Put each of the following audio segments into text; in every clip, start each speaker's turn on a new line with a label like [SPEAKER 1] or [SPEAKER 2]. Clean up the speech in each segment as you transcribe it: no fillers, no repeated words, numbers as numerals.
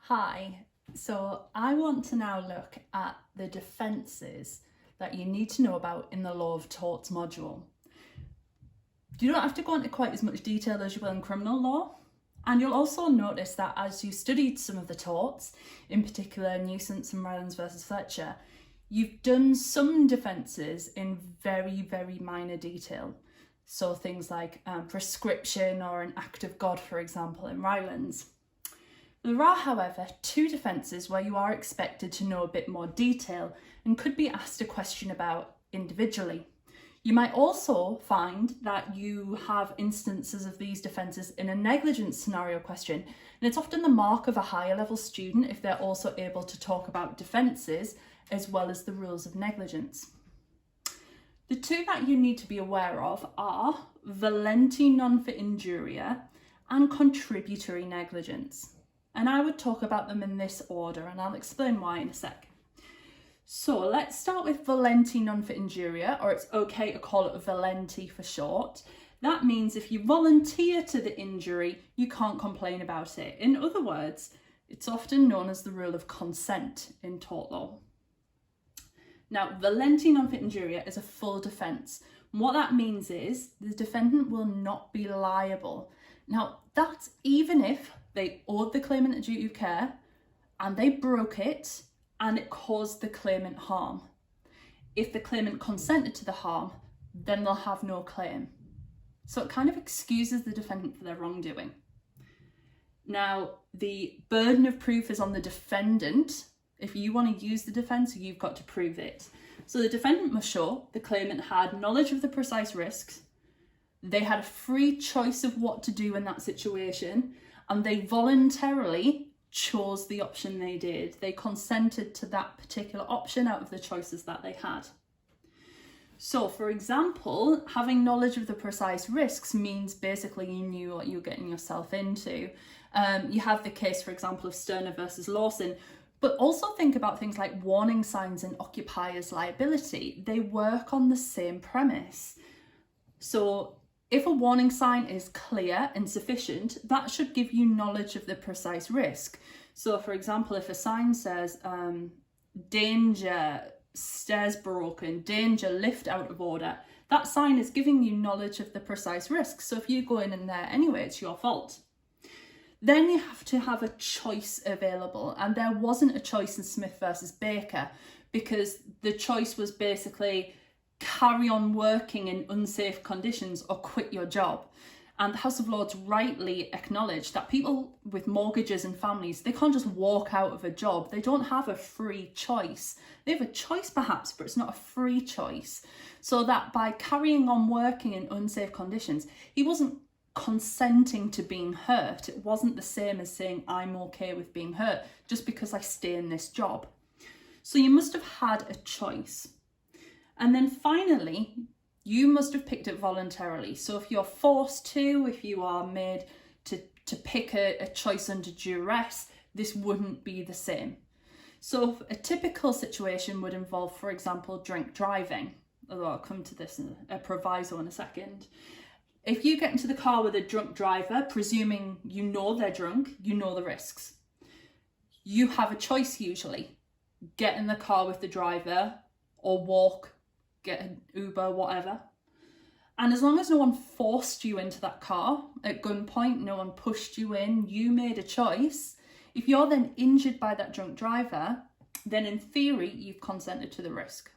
[SPEAKER 1] Hi, so I want to now look at the defences that you need to know about in the Law of Torts module. You don't have to go into quite as much detail as you will in criminal law, and you'll also notice that as you studied some of the torts, in particular nuisance and Rylands versus Fletcher, you've done some defences in very, very minor detail. So things like prescription or an act of God, for example, in Rylands. There are, however, two defences where you are expected to know a bit more detail and could be asked a question about individually. You might also find that you have instances of these defences in a negligence scenario question, and it's often the mark of a higher level student if they're also able to talk about defences as well as the rules of negligence. The two that you need to be aware of are volenti non fit injuria and contributory negligence. And I would talk about them in this order, and I'll explain why in a sec. So let's start with volenti non fit injuria, or it's okay to call it volenti for short. That means if you volunteer to the injury, you can't complain about it. In other words, it's often known as the rule of consent in tort law. Now, volenti non fit injuria is a full defence. What that means is the defendant will not be liable. Now, that's even if they owed the claimant a duty of care and they broke it and it caused the claimant harm. If the claimant consented to the harm, then they'll have no claim. So it kind of excuses the defendant for their wrongdoing. Now, the burden of proof is on the defendant. If you want to use the defence, you've got to prove it. So the defendant must show the claimant had knowledge of the precise risks, they had a free choice of what to do in that situation, and they voluntarily chose the option they did. They consented to that particular option out of the choices that they had. So, for example, having knowledge of the precise risks means basically you knew what you were getting yourself into. You have the case, for example, of Sterner versus Lawson, but also think about things like warning signs and occupier's liability. They work on the same premise. So, if a warning sign is clear and sufficient, that should give you knowledge of the precise risk. So, for example, if a sign says, danger, stairs broken, danger, lift out of order, that sign is giving you knowledge of the precise risk. So if you go in there anyway, it's your fault. Then you have to have a choice available. And there wasn't a choice in Smith versus Baker, because the choice was basically carry on working in unsafe conditions or quit your job. And the House of Lords rightly acknowledged that people with mortgages and families, they can't just walk out of a job. They don't have a free choice. They have a choice perhaps, but it's not a free choice. So that by carrying on working in unsafe conditions, he wasn't consenting to being hurt. It wasn't the same as saying, I'm okay with being hurt just because I stay in this job. So you must have had a choice. And then finally, you must have picked it voluntarily. So if you're forced to, if you are made to pick a choice under duress, this wouldn't be the same. So a typical situation would involve, for example, drink driving, although I'll come to this in a proviso in a second. If you get into the car with a drunk driver, presuming you know they're drunk, you know the risks. You have a choice usually. Get in the car with the driver or walk, get an Uber, whatever. And as long as no one forced you into that car at gunpoint, no one pushed you in, you made a choice. If you're then injured by that drunk driver, then in theory, you've consented to the risk.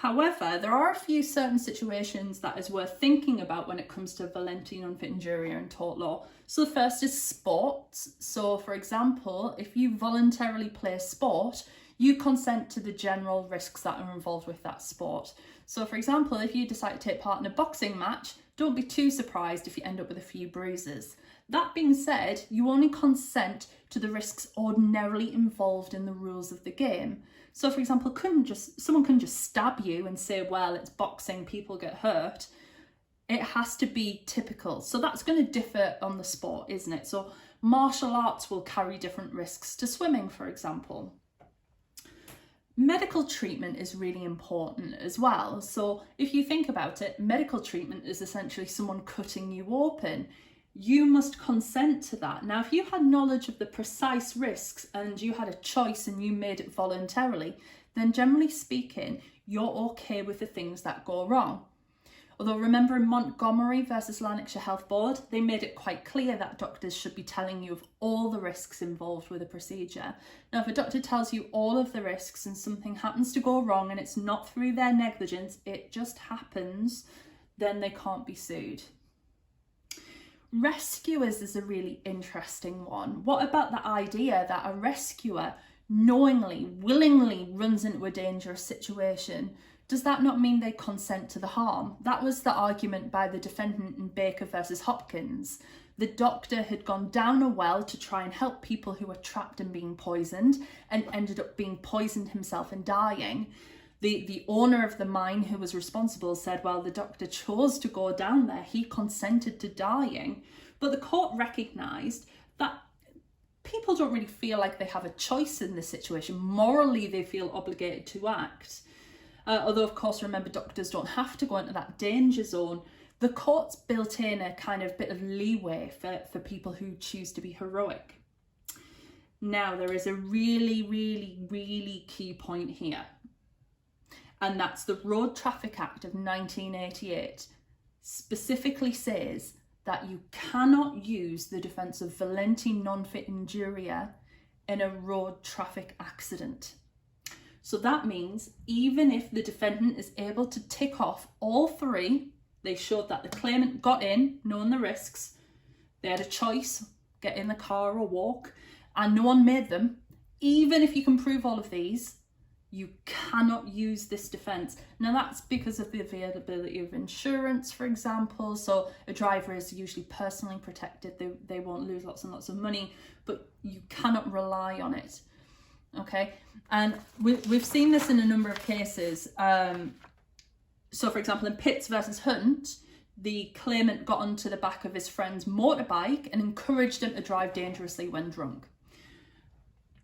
[SPEAKER 1] However, there are a few certain situations that is worth thinking about when it comes to volenti non fit injuria and tort law. So the first is sports. So for example, if you voluntarily play sport, you consent to the general risks that are involved with that sport. So for example, if you decide to take part in a boxing match, don't be too surprised if you end up with a few bruises. That being said, you only consent to the risks ordinarily involved in the rules of the game. So for example, someone couldn't just stab you and say, well, it's boxing, people get hurt. It has to be typical. So that's going to differ on the sport, isn't it? So martial arts will carry different risks to swimming, for example. Medical treatment is really important as well. So if you think about it, medical treatment is essentially someone cutting you open. you must consent to that. Now, if you had knowledge of the precise risks and you had a choice and you made it voluntarily, then generally speaking, you're okay with the things that go wrong. Although remember in Montgomery versus Lanarkshire Health Board, they made it quite clear that doctors should be telling you of all the risks involved with a procedure. Now, if a doctor tells you all of the risks and something happens to go wrong and it's not through their negligence, it just happens, then they can't be sued. Rescuers is a really interesting one. What about the idea that a rescuer knowingly, willingly runs into a dangerous situation? Does that not mean they consent to the harm? That was the argument by the defendant in Baker versus Hopkins. The doctor had gone down a well to try and help people who were trapped and being poisoned and ended up being poisoned himself and dying. The owner of the mine who was responsible said, well, the doctor chose to go down there. He consented to dying. But the court recognised that people don't really feel like they have a choice in this situation. Morally, they feel obligated to act. Although, of course, remember, doctors don't have to go into that danger zone. The court's built in a kind of bit of leeway for people who choose to be heroic. Now, there is a really, really, really key point here. And that's the Road Traffic Act of 1988 specifically says that you cannot use the defence of volenti non fit injuria in a road traffic accident. So that means even if the defendant is able to tick off all three, they showed that the claimant got in, knowing the risks, they had a choice, get in the car or walk, and no one made them, even if you can prove all of these, you cannot use this defence. Now that's because of the availability of insurance, for example. So a driver is usually personally protected. They won't lose lots and lots of money, but you cannot rely on it. Okay, and we've seen this in a number of cases. So for example, in Pitts versus Hunt, the claimant got onto the back of his friend's motorbike and encouraged him to drive dangerously when drunk.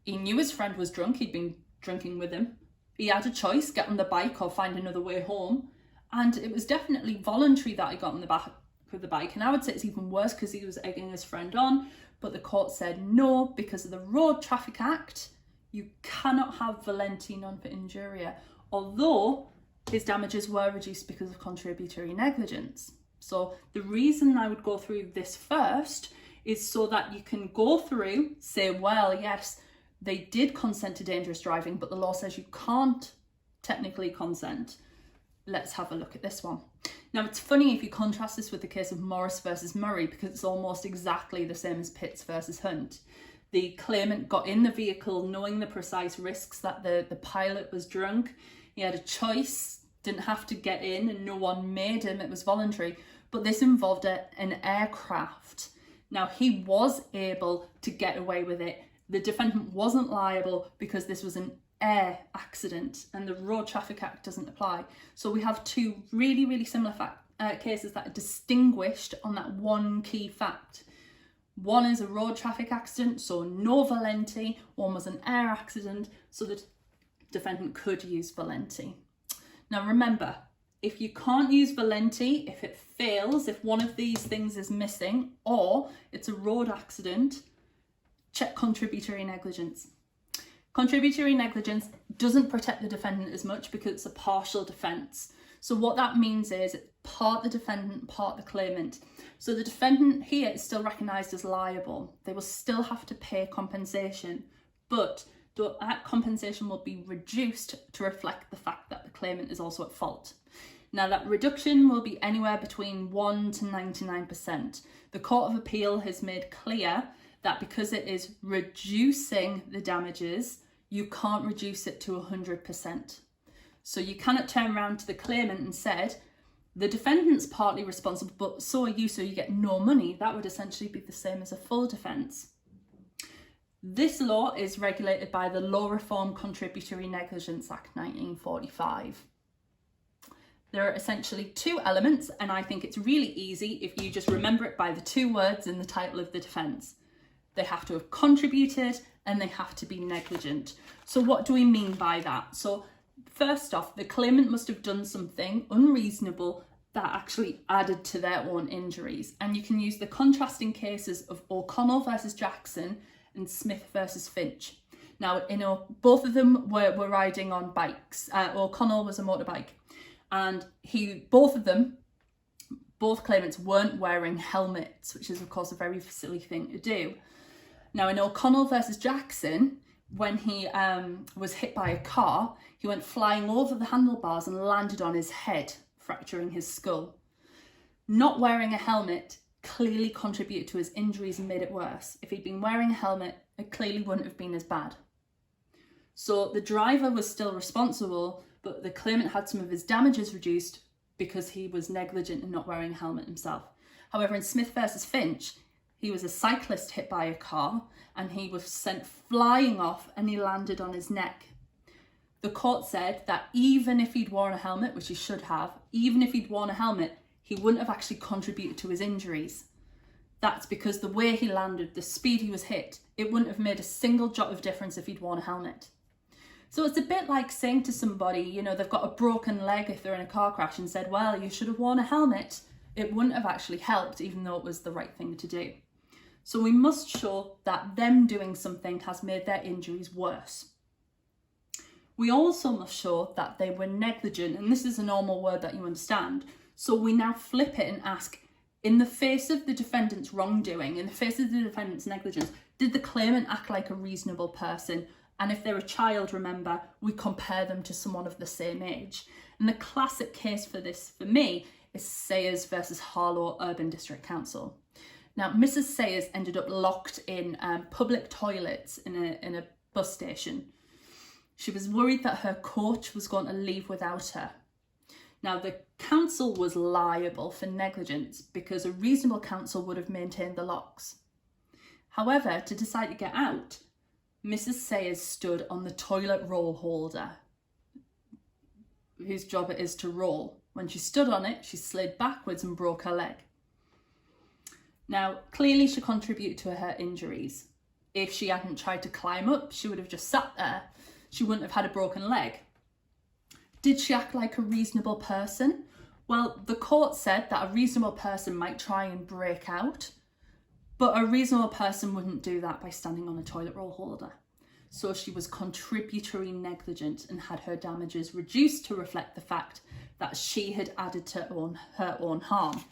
[SPEAKER 1] He knew his friend was drunk, he'd been drinking with him. He had a choice, get on the bike or find another way home. And it was definitely voluntary that he got on the back of the bike. And I would say it's even worse because he was egging his friend on. But the court said no, because of the Road Traffic Act, you cannot have volenti non fit injuria, although his damages were reduced because of contributory negligence. So the reason I would go through this first is so that you can go through, say, well, yes, they did consent to dangerous driving, but the law says you can't technically consent. Let's have a look at this one. Now, it's funny if you contrast this with the case of Morris versus Murray, because it's almost exactly the same as Pitts versus Hunt. The claimant got in the vehicle knowing the precise risks, that the pilot was drunk. He had a choice, didn't have to get in, and no one made him. It was voluntary. But this involved an aircraft. Now, he was able to get away with it. The defendant wasn't liable because this was an air accident and the Road Traffic Act doesn't apply. So we have two really, really similar cases that are distinguished on that one key fact. One is a road traffic accident, so no volenti. One was an air accident, so the defendant could use volenti. Now remember, if you can't use volenti, if it fails, if one of these things is missing, or it's a road accident, check contributory negligence. Contributory negligence doesn't protect the defendant as much because it's a partial defence. So what that means is it's part the defendant, part the claimant. So the defendant here is still recognised as liable. They will still have to pay compensation, but that compensation will be reduced to reflect the fact that the claimant is also at fault. Now that reduction will be anywhere between 1 to 99%. The Court of Appeal has made clear that because it is reducing the damages, you can't reduce it to 100%. So you cannot turn around to the claimant and said, the defendant's partly responsible, but so are you, so you get no money. That would essentially be the same as a full defence. This law is regulated by the Law Reform Contributory Negligence Act 1945. There are essentially two elements, and I think it's really easy if you just remember it by the two words in the title of the defence. They have to have contributed and they have to be negligent. So what do we mean by that? So first off, the claimant must have done something unreasonable that actually added to their own injuries. And you can use the contrasting cases of O'Connell versus Jackson and Smith versus Finch. Now, both of them were riding on bikes. O'Connell was a motorbike, and both claimants weren't wearing helmets, which is of course a very silly thing to do. Now, in O'Connell versus Jackson, when he was hit by a car, he went flying over the handlebars and landed on his head, fracturing his skull. Not wearing a helmet clearly contributed to his injuries and made it worse. If he'd been wearing a helmet, it clearly wouldn't have been as bad. So the driver was still responsible, but the claimant had some of his damages reduced because he was negligent in not wearing a helmet himself. However, in Smith versus Finch, he was a cyclist hit by a car and he was sent flying off and he landed on his neck. The court said that even if he'd worn a helmet, which he should have, even if he'd worn a helmet, he wouldn't have actually contributed to his injuries. That's because the way he landed, the speed he was hit, it wouldn't have made a single jot of difference if he'd worn a helmet. So it's a bit like saying to somebody, they've got a broken leg if they're in a car crash and said, well, you should have worn a helmet. It wouldn't have actually helped, even though it was the right thing to do. So we must show that them doing something has made their injuries worse. We also must show that they were negligent, and this is a normal word that you understand. So we now flip it and ask, in the face of the defendant's wrongdoing, in the face of the defendant's negligence, did the claimant act like a reasonable person? And if they're a child, remember, we compare them to someone of the same age. And the classic case for this, for me, is Sayers versus Harlow Urban District Council. Now, Mrs. Sayers ended up locked in public toilets in a bus station. She was worried that her coach was going to leave without her. Now, the council was liable for negligence because a reasonable council would have maintained the locks. However, to decide to get out, Mrs. Sayers stood on the toilet roll holder, whose job it is to roll. When she stood on it, she slid backwards and broke her leg. Now, clearly she contributed to her injuries. If she hadn't tried to climb up, she would have just sat there. She wouldn't have had a broken leg. Did she act like a reasonable person? Well, the court said that a reasonable person might try and break out, but a reasonable person wouldn't do that by standing on a toilet roll holder. So she was contributory negligent and had her damages reduced to reflect the fact that she had added to her own harm.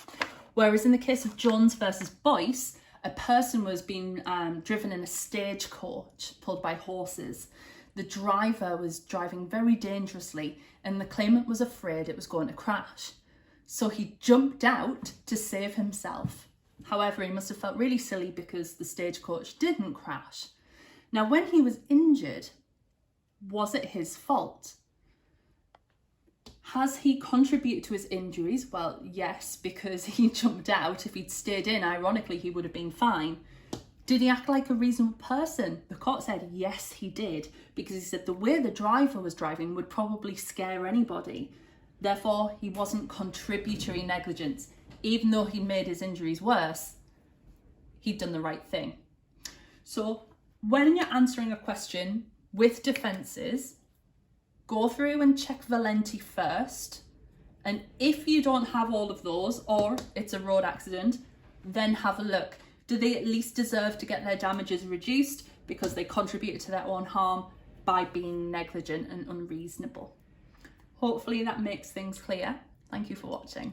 [SPEAKER 1] Whereas in the case of Jones versus Boyce, a person was being driven in a stagecoach pulled by horses. The driver was driving very dangerously and the claimant was afraid it was going to crash. So he jumped out to save himself. However, he must have felt really silly because the stagecoach didn't crash. Now, when he was injured, was it his fault? Has he contributed to his injuries? Well, yes, because he jumped out. If he'd stayed in, ironically, he would have been fine. Did he act like a reasonable person? The court said yes, he did, because he said the way the driver was driving would probably scare anybody. Therefore, he wasn't contributory negligence. Even though he made his injuries worse, he'd done the right thing. So when you're answering a question with defences, go through and check volenti first. And if you don't have all of those, or it's a road accident, then have a look. Do they at least deserve to get their damages reduced because they contributed to their own harm by being negligent and unreasonable? Hopefully that makes things clear. Thank you for watching.